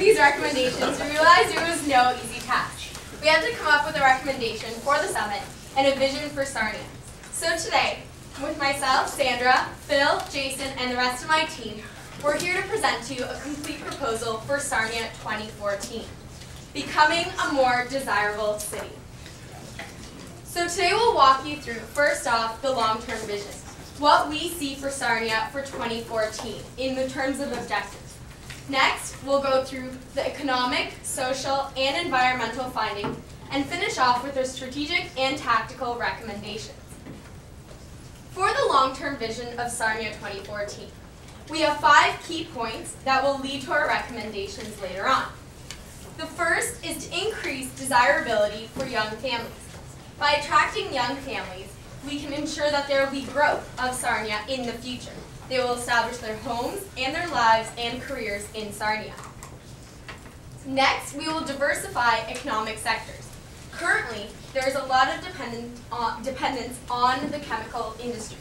these recommendations, we realized it was no easy task. We had to come up with a recommendation for the summit and a vision for Sarnia. So today, with myself, Sandra, Phil, Jason, and the rest of my team, we're here to present to you a complete proposal for Sarnia 2014, becoming a more desirable city. So today we'll walk you through, first off, the long-term vision, what we see for Sarnia for 2014 in the terms of objectives. Next, we'll go through the economic, social, and environmental findings, and finish off with our strategic and tactical recommendations. For the long-term vision of Sarnia 2014, we have 5 key points that will lead to our recommendations later on. The first is to increase desirability for young families. By attracting young families, we can ensure that there will be growth of Sarnia in the future. They will establish their homes and their lives and careers in Sarnia. Next, we will diversify economic sectors. Currently, there is a lot of dependence on the chemical industry.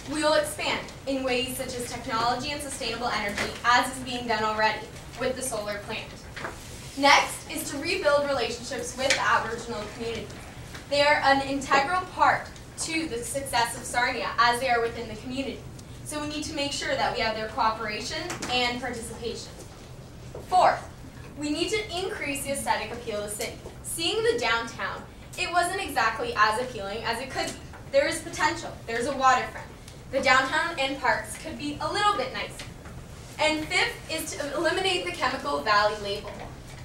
We will expand in ways such as technology and sustainable energy, as is being done already with the solar plant. Next is to rebuild relationships with the Aboriginal community. They are an integral part to the success of Sarnia as they are within the community. So we need to make sure that we have their cooperation and participation. Fourth, we need to increase the aesthetic appeal of the city. Seeing the downtown, it wasn't exactly as appealing as it could be. There is potential. There's a waterfront. The downtown and parks could be a little bit nicer. And fifth is to eliminate the Chemical Valley label.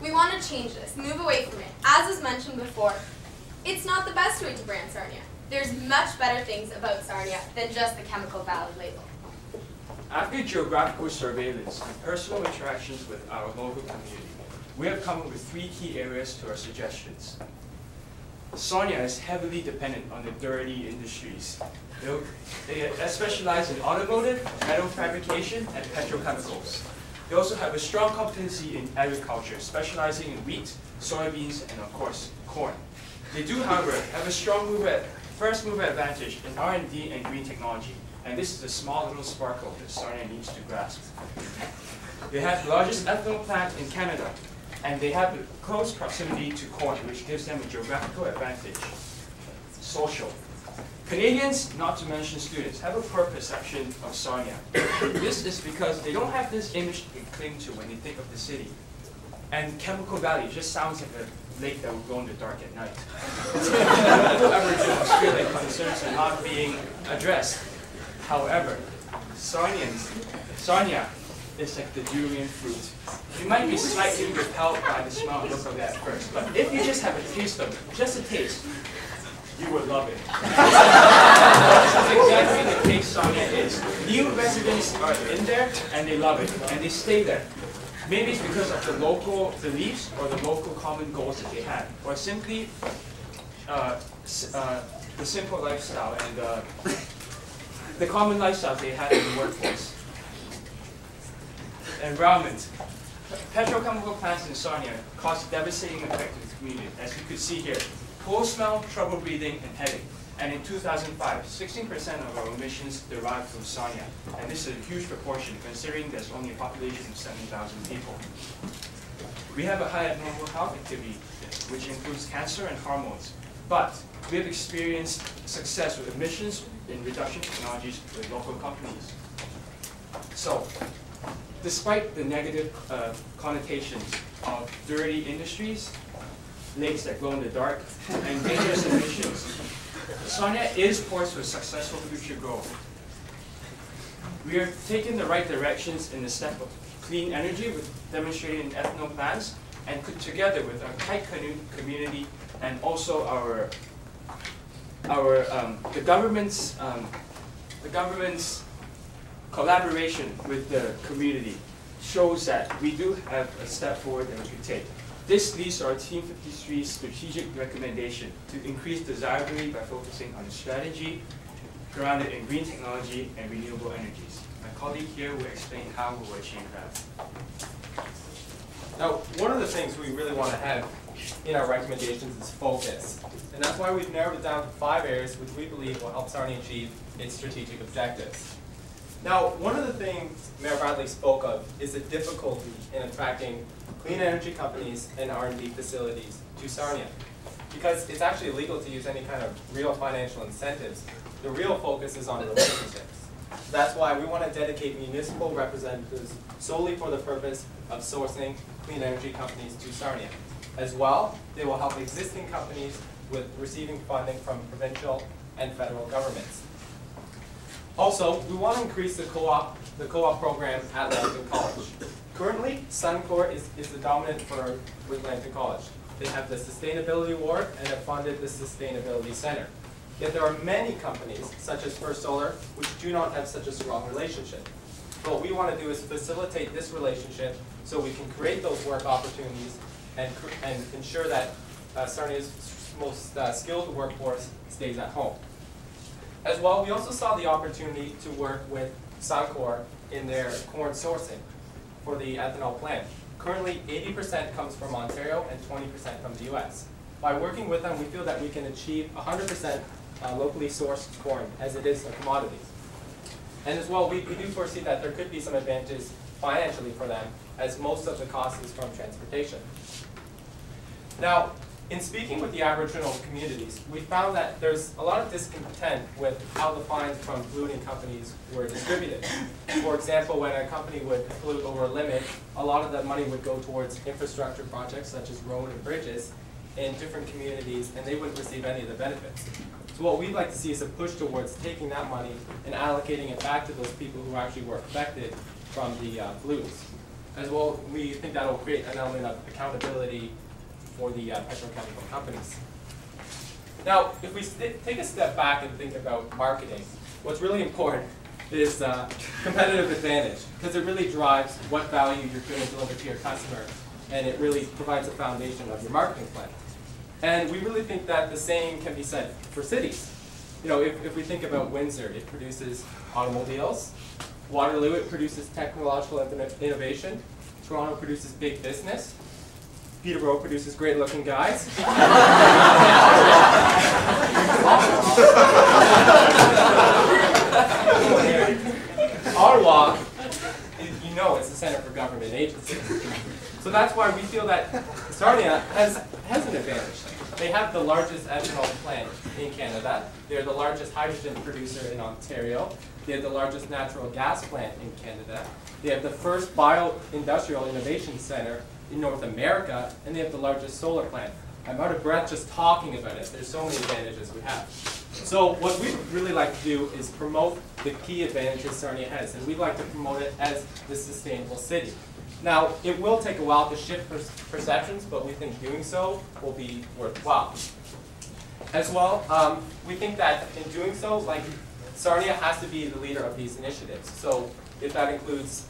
We want to change this, move away from it. As was mentioned before, it's not the best way to brand Sarnia. There's much better things about Sarnia than just the Chemical Valley label. After geographical surveillance and personal interactions with our local community, we have come up with 3 key areas to our suggestions. Sarnia is heavily dependent on the dirty industries. They specialize in automotive, metal fabrication, and petrochemicals. They also have a strong competency in agriculture, specializing in wheat, soybeans, and of course, corn. They do, however, have a strong first mover advantage in R&D and green technology, and this is a small little sparkle that Sarnia needs to grasp. They have the largest ethanol plant in Canada, and they have a close proximity to corn, which gives them a geographical advantage. Social. Canadians, not to mention students, have a poor perception of Sarnia. This is because they don't have this image they cling to when they think of the city. And Chemical Valley just sounds like a lake that will glow in the dark at night. Local Aboriginals feel like concerns are not being addressed. However, Sarnia is like the durian fruit. You might be slightly repelled by the smell and look of that at first, but if you just have a taste of it, just a taste, you would love it. That's exactly the case Sarnia is. New residents are in there and they love it, and they stay there. Maybe it's because of the local beliefs or the local common goals that they have, or simply the simple lifestyle and the common lifestyle they have in the workforce. Environment. Petrochemical plants in Sarnia cause devastating effect to the community, as you could see here. Poor smell, trouble breathing, and headache. And in 2005, 16% of our emissions derived from Sarnia. And this is a huge proportion, considering there's only a population of 7,000 people. We have a high abnormal health activity, which includes cancer and hormones. But we have experienced success with emissions in reduction technologies with local companies. So, despite the negative connotations of dirty industries, lakes that glow in the dark, and dangerous emissions, Sarnia is poised for successful future growth. We are taking the right directions in the step of clean energy with demonstrated in ethanol plants, and together with our tight community and also the government's collaboration with the community shows that we do have a step forward that we can take. This leads to our Team 53 strategic recommendation to increase desirability by focusing on a strategy grounded in green technology and renewable energies. My colleague here will explain how we will achieve that. Now, one of the things we really want to have in our recommendations is focus. And that's why we've narrowed it down to 5 areas which we believe will help Sarnia achieve its strategic objectives. Now, one of the things Mayor Bradley spoke of is the difficulty in attracting clean energy companies and R&D facilities to Sarnia. Because it's actually illegal to use any kind of real financial incentives, the real focus is on relationships. That's why we want to dedicate municipal representatives solely for the purpose of sourcing clean energy companies to Sarnia. As well, they will help existing companies with receiving funding from provincial and federal governments. Also, we want to increase the co-op program at Lambton College. Currently, Suncor is the dominant firm with Lambton College. They have the Sustainability Award and have funded the Sustainability Center. Yet there are many companies, such as First Solar, which do not have such a strong relationship. So what we want to do is facilitate this relationship so we can create those work opportunities and ensure that Sarnia's most skilled workforce stays at home. As well, we also saw the opportunity to work with Suncor in their corn sourcing for the ethanol plant. Currently, 80% comes from Ontario and 20% from the US. By working with them, we feel that we can achieve 100% locally sourced corn, as it is a commodity. And as well, we do foresee that there could be some advantages financially for them, as most of the cost is from transportation. Now, in speaking with the Aboriginal communities, we found that there's a lot of discontent with how the fines from polluting companies were distributed. For example, when a company would pollute over a limit, a lot of that money would go towards infrastructure projects such as road and bridges in different communities, and they wouldn't receive any of the benefits. So what we'd like to see is a push towards taking that money and allocating it back to those people who actually were affected from the pollutants. As well, we think that will create an element of accountability for the petrochemical companies. Now, if we take a step back and think about marketing, what's really important is competitive advantage, because it really drives what value you're going to deliver to your customer, and it really provides a foundation of your marketing plan. And we really think that the same can be said for cities. You know, if we think about Windsor, it produces automobiles. Waterloo, it produces technological innovation. Toronto produces big business. Peterborough produces great-looking guys. Ottawa, you know, it's the center for government agencies. So that's why we feel that Sarnia has an advantage. They have the largest ethanol plant in Canada. They're the largest hydrogen producer in Ontario. They have the largest natural gas plant in Canada. They have the first bio-industrial innovation center in North America, and they have the largest solar plant. I'm out of breath just talking about it. There's so many advantages we have. So what we'd really like to do is promote the key advantages Sarnia has, and we'd like to promote it as the sustainable city. Now, it will take a while to shift perceptions, but we think doing so will be worthwhile. As well, we think that in doing so, like, Sarnia has to be the leader of these initiatives. So if that includes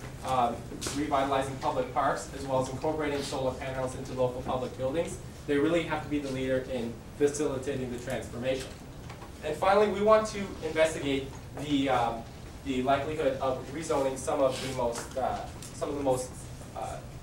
revitalizing public parks, as well as incorporating solar panels into local public buildings, they really have to be the leader in facilitating the transformation. And finally, we want to investigate the likelihood of rezoning some of the most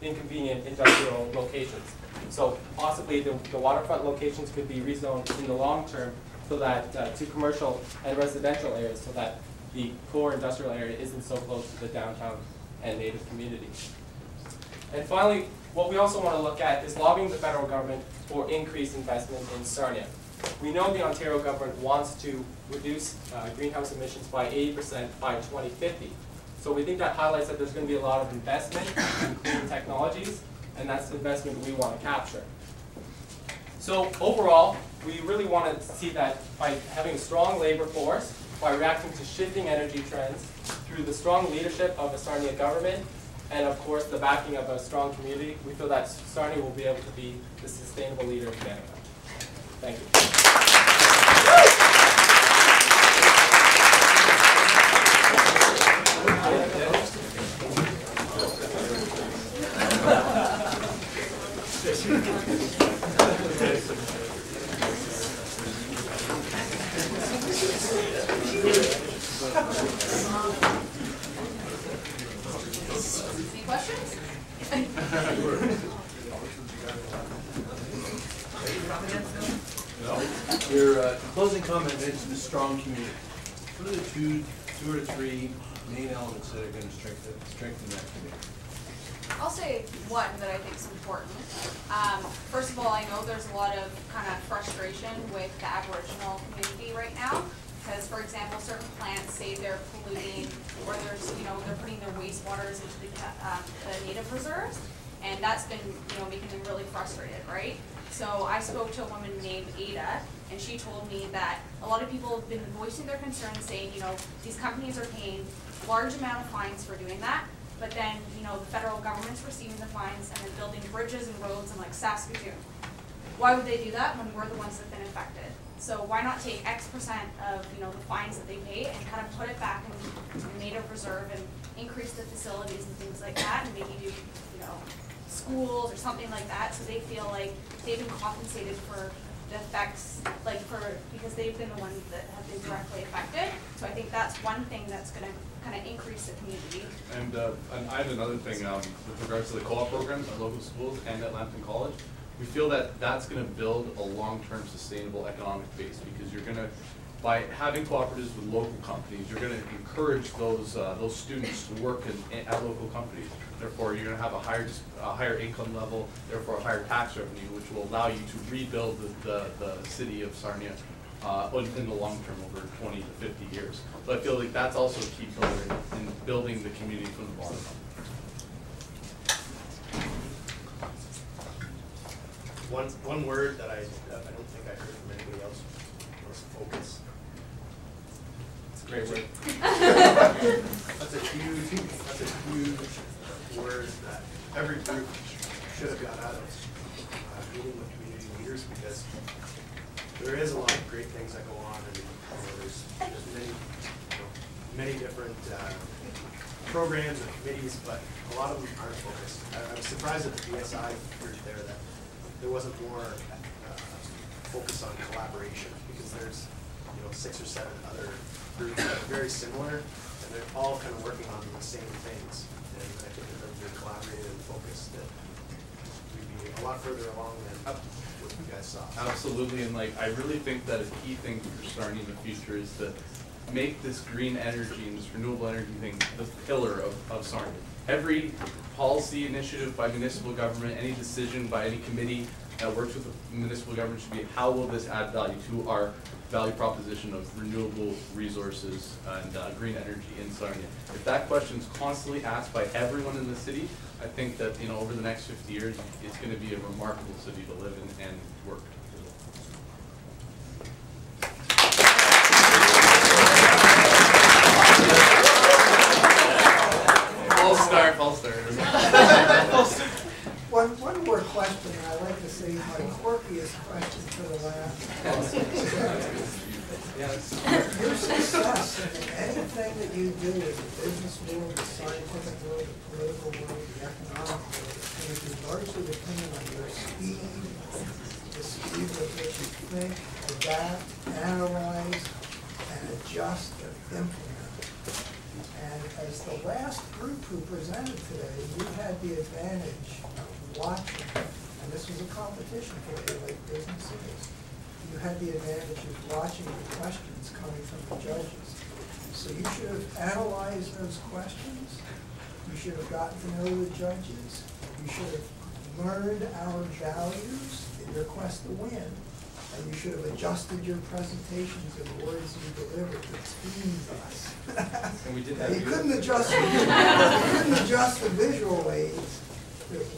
inconvenient industrial locations. So possibly the waterfront locations could be rezoned in the long term, so that to commercial and residential areas, so that the core industrial area isn't so close to the downtown and native communities. And finally, what we also want to look at is lobbying the federal government for increased investment in Sarnia. We know the Ontario government wants to reduce greenhouse emissions by 80% by 2050. So we think that highlights that there's going to be a lot of investment in clean technologies, and that's the investment we want to capture. So overall, we really want to see that by having a strong labor force, by reacting to shifting energy trends, through the strong leadership of the Sarnia government, and of course the backing of a strong community, we feel that Sarnia will be able to be the sustainable leader of Canada. Thank you. Any questions? Your closing comment mentioned a strong community. What are the two or three main elements that are going to strengthen that committee? I'll say one that I think is important. First of all, I know there's a lot of kind of frustration with the Aboriginal community right now, because, for example, certain plants say they're polluting, or there's, they're putting their wastewaters into the native reserves, and that's been, making them really frustrated, right? So I spoke to a woman named Ada, and she told me that a lot of people have been voicing their concerns, saying, these companies are paying large amount of fines for doing that, but then, the federal government's receiving the fines and then building bridges and roads in like Saskatoon. Why would they do that when we're the ones that have been affected? So why not take X% of, the fines that they pay and kind of put it back in the native reserve and increase the facilities and things like that, and maybe do, schools or something like that, so they feel like they've been compensated for the effects, because they've been the ones that have been directly affected. So I think that's one thing that's going to kind of increase the community. And I have another thing with regards to the co-op programs at local schools and at Lambton College. We feel that that's going to build a long-term sustainable economic base, because you're going to, by having cooperatives with local companies, you're going to encourage those students to work at local companies. Therefore, you're going to have a higher income level, therefore a higher tax revenue, which will allow you to rebuild the city of Sarnia in the long term over 20 to 50 years. So I feel like that's also a key pillar in building the community from the bottom up. One word that I don't think I heard from anybody else was focus. It's a great word. That's a huge word that every group should have got out of meeting with community leaders, because there is a lot of great things that go on, and there's many different programs and committees, but a lot of them aren't focused. I was surprised at the BSI group there that there wasn't more focus on collaboration, because there's 6 or 7 other groups that are very similar, and they're all kind of working on the same things. And I think if they're collaborated and focused, that we'd be a lot further along than what you guys saw. Absolutely, and I really think that a key thing for Sarnia in the future is to make this green energy and this renewable energy thing the pillar of Sarnia. Every policy initiative by municipal government, any decision by any committee that works with the municipal government should be, how will this add value to our value proposition of renewable resources and green energy in Sarnia? If that question is constantly asked by everyone in the city, I think that over the next 50 years, it's going to be a remarkable city to live in and work. I'll start. One more question, and I'd like to say my quirkiest question for the last. Your success in anything that you do in the business world, the scientific world, the political world, the economic world, is going to be largely dependent on your speed, the speed with which you think, adapt, analyze, and adjust and implement. And as the last group who presented today, you had the advantage of watching, and this was a competition for you like business is. You had the advantage of watching the questions coming from the judges. So you should have analyzed those questions. You should have gotten to know the judges. You should have learned our values in your quest to win. And you should have adjusted your presentations and the words you delivered to tease us. And we did that. You couldn't adjust the visual aids.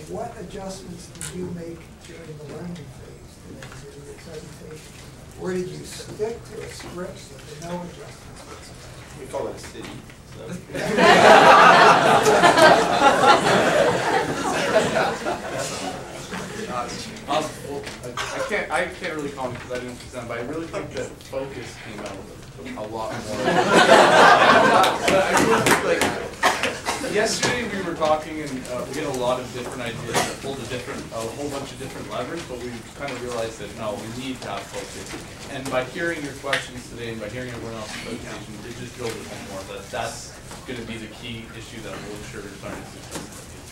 What adjustments did you make during the learning phase during your presentation? Or did you stick to a script with no adjustments? We call it a city. I can't really comment because I didn't present, but I really think that focus came out a lot more. But I really think yesterday we were talking and we had a lot of different ideas that pulled a whole bunch of different levers, but we kind of realized that no, we need to have focus. And by hearing your questions today and by hearing everyone else's presentation, it just drilled it home more that that's going to be the key issue that will ensure Sarnia's success in the future.